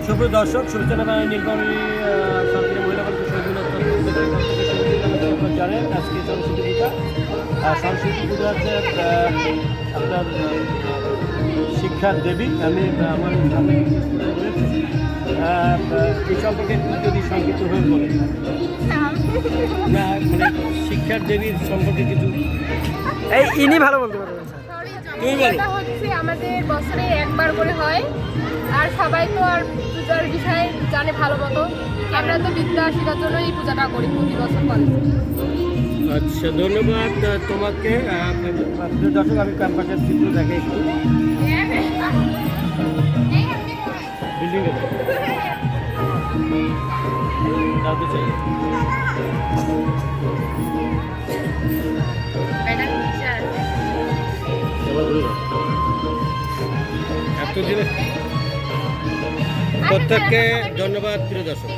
সুপ্রিয় দর্শক, সূচনা নীলকমণি সরকারি মহিলা কলেজের শহীদ জানেন আজকে সরস্বতী পূজা। সরস্বতী পূজা হচ্ছে আপনার শিক্ষার দেবী। আমি আমার সামনে রয়েছে এই সম্পর্কে যদি সংক্ষিপ্ত হয়ে বলেন না, মানে শিক্ষার দেবীর সম্পর্কে কিছু ইনি ভালো বলতে পারবেন। এটা হচ্ছে আমাদের বছরে একবার করে হয়, আর সবাই তো আর পূজার বিষয়ে জানে ভালো মতো। আমরা তো বিদ্যা শেখার জন্য এই পূজাটা করি প্রতি বছর কলেজে। আচ্ছা, ধন্যবাদ তোমাকে। দর্শক, আমি ক্যাম্পাসের চিত্র দেখে একটু বিল্ডিং এতদিনে প্রত্যেককে ধন্যবাদ প্রিয় দর্শক।